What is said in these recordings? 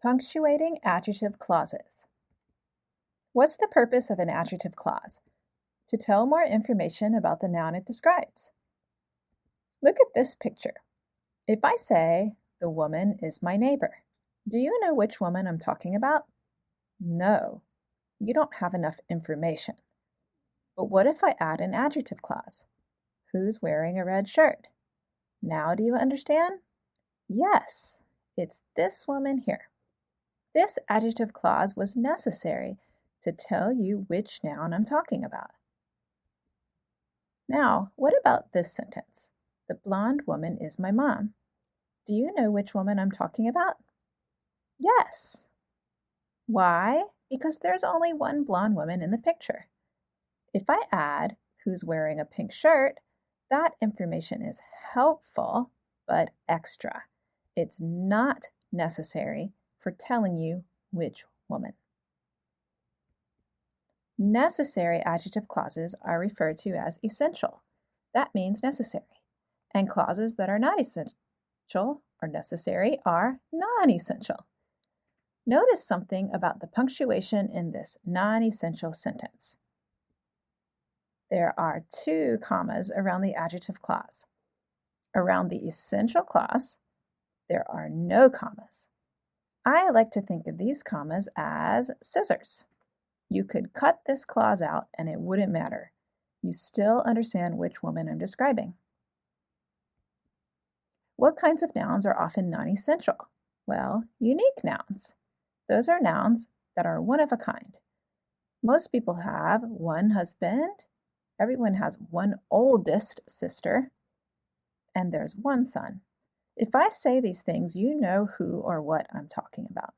Punctuating adjective clauses. What's the purpose of an adjective clause? To tell more information about the noun it describes. Look at this picture. If I say, the woman is my neighbor, do you know which woman I'm talking about? No, you don't have enough information. But what if I add an adjective clause? Who's wearing a red shirt? Now do you understand? Yes, it's this woman here. This adjective clause was necessary to tell you which noun I'm talking about. Now, what about this sentence? The blonde woman is my mom. Do you know which woman I'm talking about? Yes. Why? Because there's only one blonde woman in the picture. If I add who's wearing a pink shirt, that information is helpful, but extra. It's not necessary for telling you which woman. Necessary adjective clauses are referred to as essential. That means necessary. And clauses that are not essential or necessary are non-essential. Notice something about the punctuation in this non-essential sentence. There are 2 commas around the adjective clause. Around the essential clause, there are no commas. I like to think of these commas as scissors. You could cut this clause out and it wouldn't matter. You still understand which woman I'm describing. What kinds of nouns are often non-essential? Well, unique nouns. Those are nouns that are one of a kind. Most people have one husband, everyone has one oldest sister, and there's one son. If I say these things, you know who or what I'm talking about.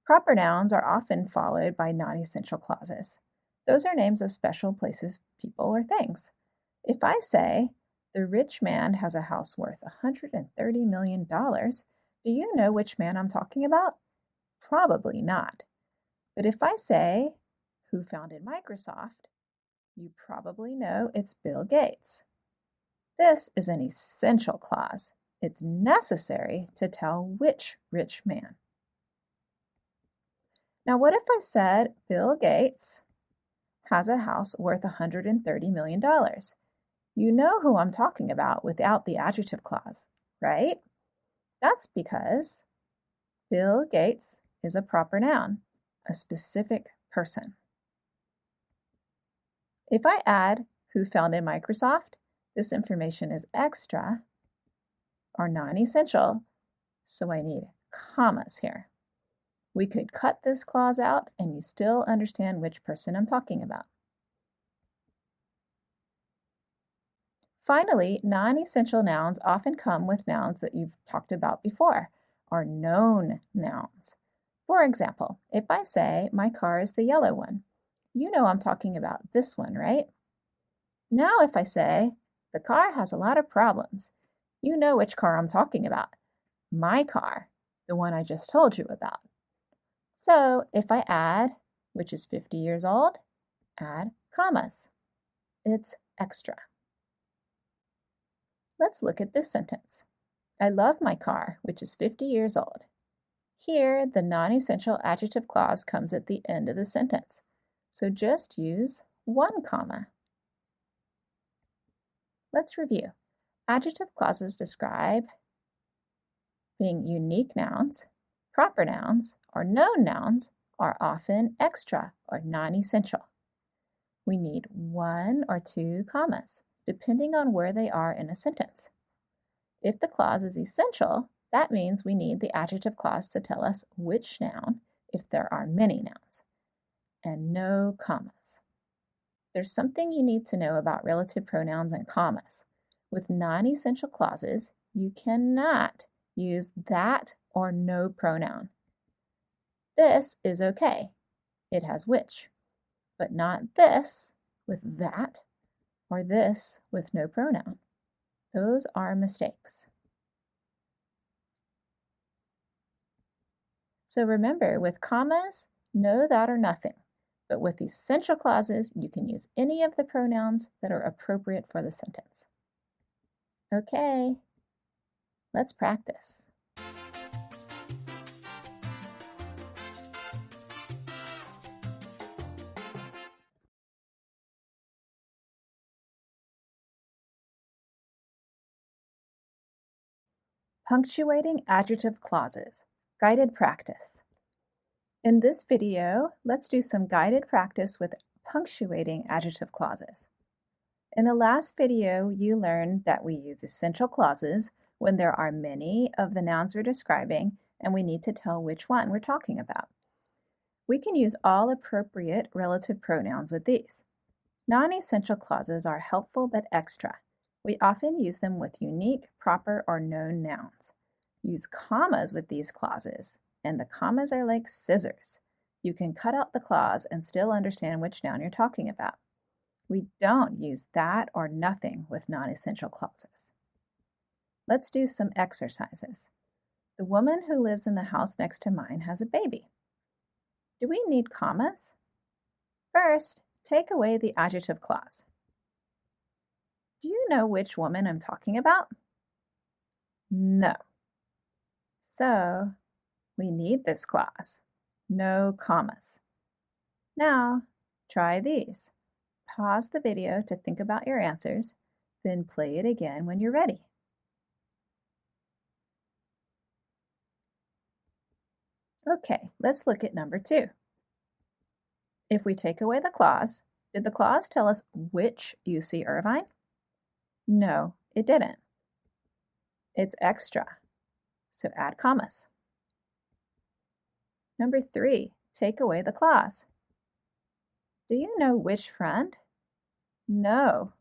Proper nouns are often followed by non-essential clauses. Those are names of special places, people, or things. If I say, the rich man has a house worth $130 million, do you know which man I'm talking about? Probably not. But if I say, who founded Microsoft, you probably know it's Bill Gates. This is an essential clause. It's necessary to tell which rich man. Now, what if I said Bill Gates has a house worth $130 million? You know who I'm talking about without the adjective clause, right? That's because Bill Gates is a proper noun, a specific person. If I add who founded Microsoft, this information is extra or non-essential, so I need commas here. We could cut this clause out and you still understand which person I'm talking about. Finally, non-essential nouns often come with nouns that you've talked about before, or known nouns. For example, if I say, my car is the yellow one, you know I'm talking about this one, right? Now if I say, the car has a lot of problems, you know which car I'm talking about. My car, the one I just told you about. So if I add, which is 50 years old, add commas. It's extra. Let's look at this sentence. I love my car, which is 50 years old. Here, the non-essential adjective clause comes at the end of the sentence, so just use one comma. Let's review. Adjective clauses describe being unique nouns, proper nouns, or known nouns are often extra or non-essential. We need 1 or 2 commas, depending on where they are in a sentence. If the clause is essential, that means we need the adjective clause to tell us which noun if there are many nouns, and no commas. There's something you need to know about relative pronouns and commas. With non-essential clauses, you cannot use that or no pronoun. This is okay. It has which, but not this with that or this with no pronoun. Those are mistakes. So remember, with commas, no, that, or nothing. But with essential clauses, you can use any of the pronouns that are appropriate for the sentence. Okay, let's practice. Punctuating adjective clauses. Guided practice. In this video, let's do some guided practice with punctuating adjective clauses. In the last video, you learned that we use essential clauses when there are many of the nouns we're describing and we need to tell which one we're talking about. We can use all appropriate relative pronouns with these. Non-essential clauses are helpful but extra. We often use them with unique, proper, or known nouns. Use commas with these clauses, and the commas are like scissors. You can cut out the clause and still understand which noun you're talking about. We don't use that or nothing with non-essential clauses. Let's do some exercises. The woman who lives in the house next to mine has a baby. Do we need commas? First, take away the adjective clause. Do you know which woman I'm talking about? No. So, we need this clause. No commas. Now, try these. Pause the video to think about your answers, then play it again when you're ready. Okay, let's look at number 2. If we take away the clause, did the clause tell us which UC Irvine? No, it didn't. It's extra, so add commas. Number 3, take away the clause. Do you know which friend? No,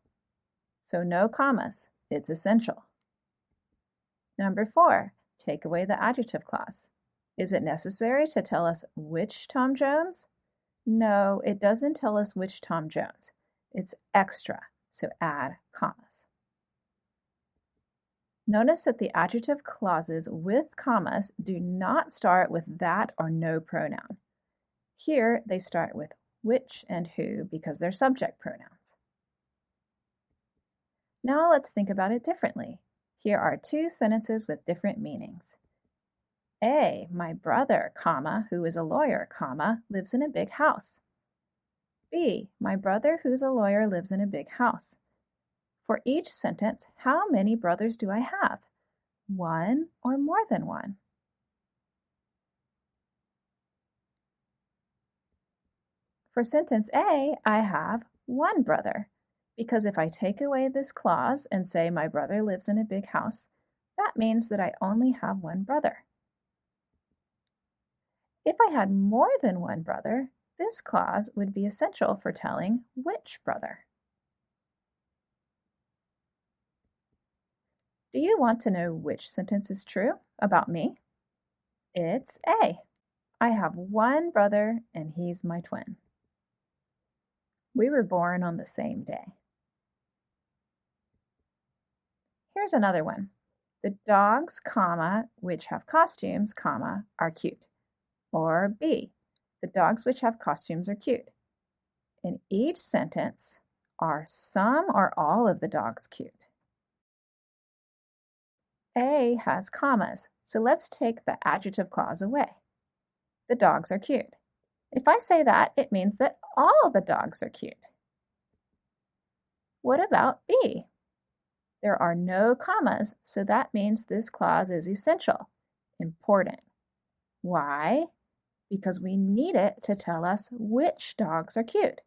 so no commas. It's essential. Number 4, take away the adjective clause. Is it necessary to tell us which Tom Jones? No, it doesn't tell us which Tom Jones. It's extra, so add commas. Notice that the adjective clauses with commas do not start with that or no pronoun. Here, they start with which and who because they're subject pronouns. Now let's think about it differently. Here are 2 sentences with different meanings. A, my brother, comma, who is a lawyer, comma, lives in a big house. B, my brother who's a lawyer lives in a big house. For each sentence, how many brothers do I have? 1 or more than 1? For sentence A, I have 1 brother, because if I take away this clause and say my brother lives in a big house, that means that I only have 1 brother. If I had more than 1 brother, this clause would be essential for telling which brother. Do you want to know which sentence is true about me? It's A. I have 1 brother and he's my twin. We were born on the same day. Here's another one. The dogs, comma, which have costumes, comma, are cute. Or B, the dogs which have costumes are cute. In each sentence, are some or all of the dogs cute? A has commas, so let's take the adjective clause away. The dogs are cute. If I say that, it means that all the dogs are cute. What about B? There are no commas, so that means this clause is essential, important. Why? Because we need it to tell us which dogs are cute.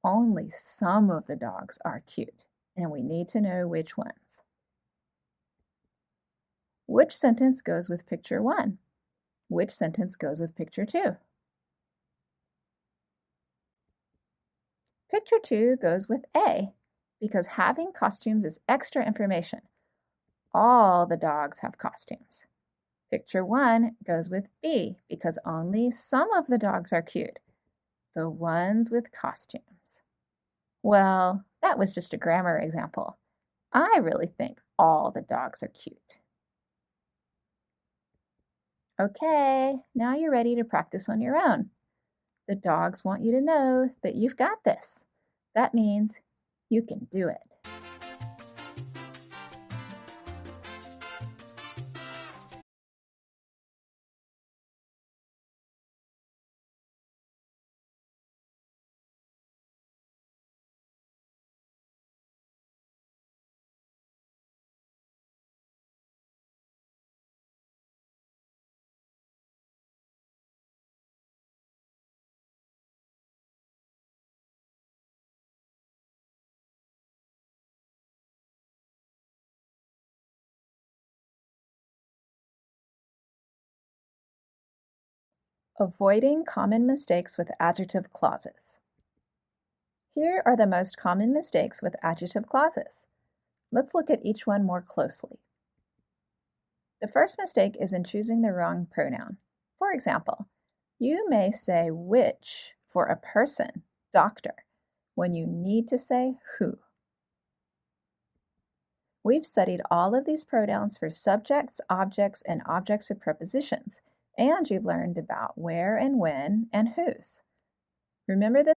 Only some of the dogs are cute, and we need to know which ones. Which sentence goes with picture 1? Which sentence goes with picture 2? Picture 2 goes with A, because having costumes is extra information. All the dogs have costumes. Picture 1 goes with B, because only some of the dogs are cute. The ones with costumes. Well, that was just a grammar example. I really think all the dogs are cute. Okay, now you're ready to practice on your own. The dogs want you to know that you've got this. That means you can do it. Avoiding common mistakes with adjective clauses. Here are the most common mistakes with adjective clauses. Let's look at each one more closely. The first mistake is in choosing the wrong pronoun. For example, you may say which for a person, doctor, when you need to say who. We've studied all of these pronouns for subjects, objects, and objects of prepositions, and you've learned about where and when and whose. Remember this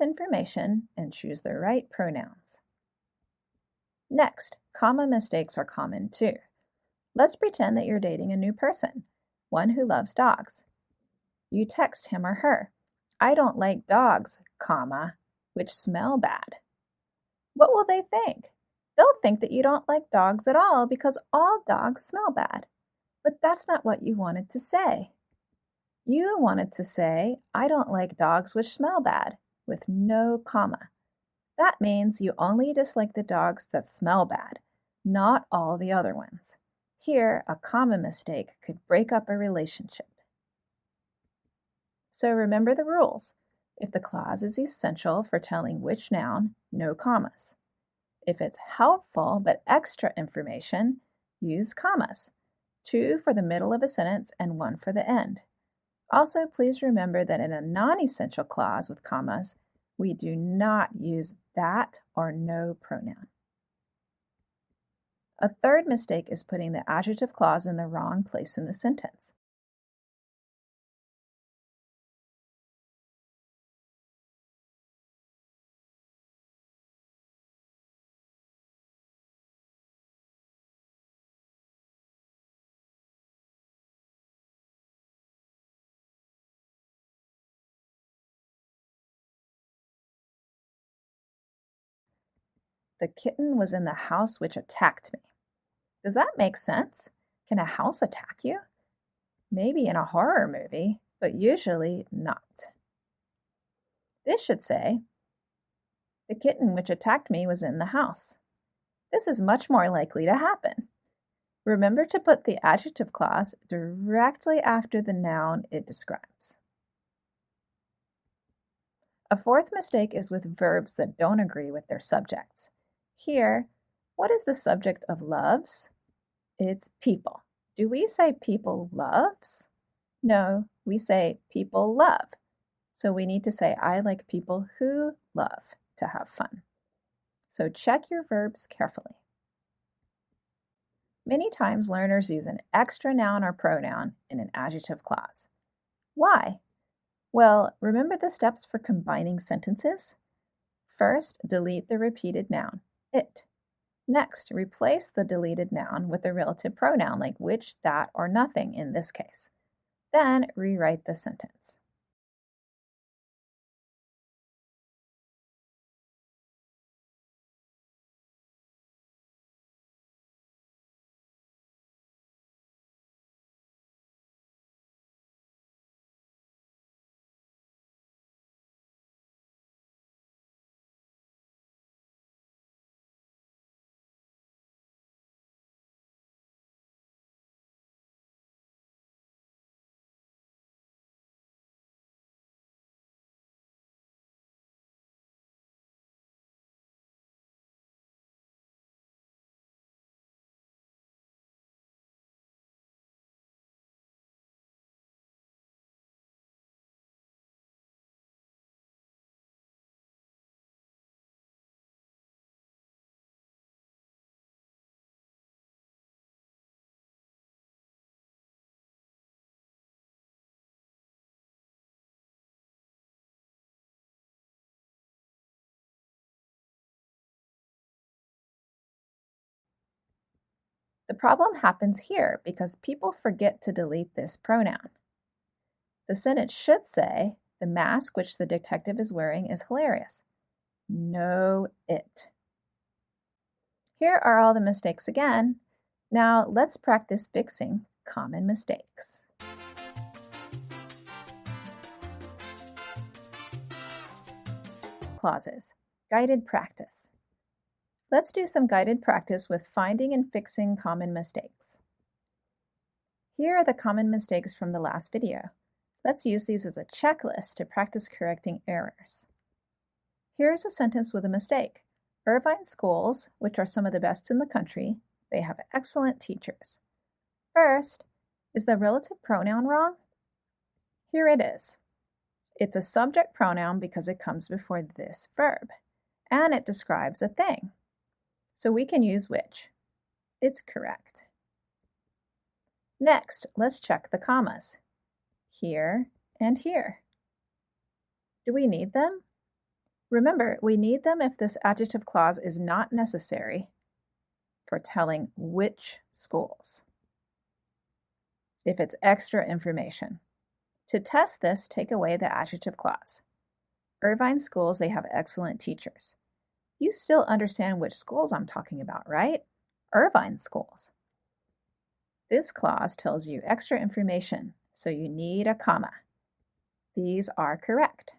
information and choose the right pronouns. Next, comma mistakes are common too. Let's pretend that you're dating a new person, one who loves dogs. You text him or her, "I don't like dogs, comma, which smell bad." What will they think? They'll think that you don't like dogs at all because all dogs smell bad. But that's not what you wanted to say. You wanted to say, "I don't like dogs which smell bad," with no comma. That means you only dislike the dogs that smell bad, not all the other ones. Here, a comma mistake could break up a relationship. So remember the rules. If the clause is essential for telling which noun, no commas. If it's helpful but extra information, use commas. 2 for the middle of a sentence and 1 for the end. Also, please remember that in a non-essential clause with commas, we do not use that or no pronoun. A third mistake is putting the adjective clause in the wrong place in the sentence. The kitten was in the house which attacked me. Does that make sense? Can a house attack you? Maybe in a horror movie, but usually not. This should say, "The kitten which attacked me was in the house." This is much more likely to happen. Remember to put the adjective clause directly after the noun it describes. A fourth mistake is with verbs that don't agree with their subjects. Here, what is the subject of loves? It's people. Do we say people loves? No, we say people love. So we need to say, "I like people who love to have fun." So check your verbs carefully. Many times learners use an extra noun or pronoun in an adjective clause. Why? Well, remember the steps for combining sentences? First, delete the repeated noun, it. Next, replace the deleted noun with a relative pronoun like which, that, or nothing in this case. Then rewrite the sentence. The problem happens here because people forget to delete this pronoun. The sentence should say, "The mask which the detective is wearing is hilarious." No, it. Here are all the mistakes again. Now let's practice fixing common mistakes. Clauses. Guided practice. Let's do some guided practice with finding and fixing common mistakes. Here are the common mistakes from the last video. Let's use these as a checklist to practice correcting errors. Here's a sentence with a mistake. Irvine schools, which are some of the best in the country, they have excellent teachers. First, is the relative pronoun wrong? Here it is. It's a subject pronoun because it comes before this verb, and it describes a thing. So we can use which. It's correct. Next, let's check the commas. Here and here. Do we need them? Remember, we need them if this adjective clause is not necessary for telling which schools. If it's extra information. To test this, take away the adjective clause. Irvine schools, they have excellent teachers. You still understand which schools I'm talking about, right? Irvine schools. This clause tells you extra information, so you need a comma. These are correct.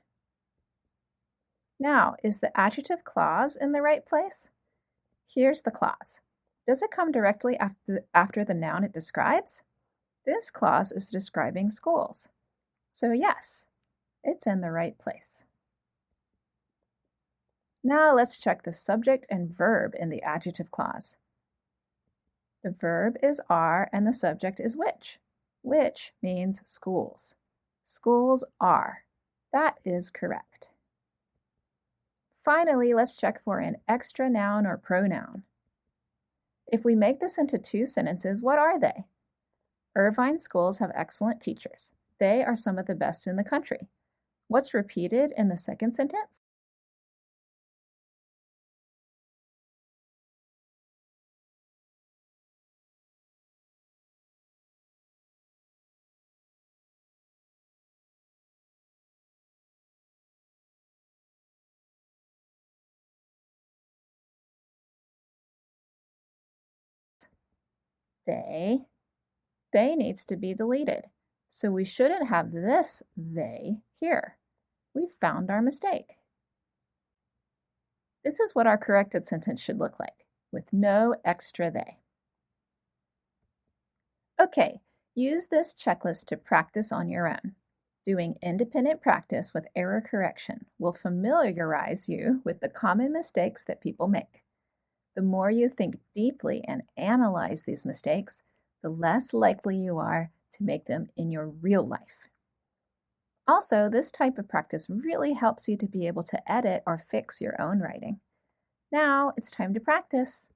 Now, is the adjective clause in the right place? Here's the clause. Does it come directly after the noun it describes? This clause is describing schools. So yes, it's in the right place. Now let's check the subject and verb in the adjective clause. The verb is are and the subject is which. Which means schools. Schools are. That is correct. Finally, let's check for an extra noun or pronoun. If we make this into two sentences, what are they? Irvine schools have excellent teachers. They are some of the best in the country. What's repeated in the second sentence? They needs to be deleted. So we shouldn't have this they here. We've found our mistake. This is what our corrected sentence should look like, with no extra they. Okay, use this checklist to practice on your own. Doing independent practice with error correction will familiarize you with the common mistakes that people make. The more you think deeply and analyze these mistakes, the less likely you are to make them in your real life. Also, this type of practice really helps you to be able to edit or fix your own writing. Now it's time to practice.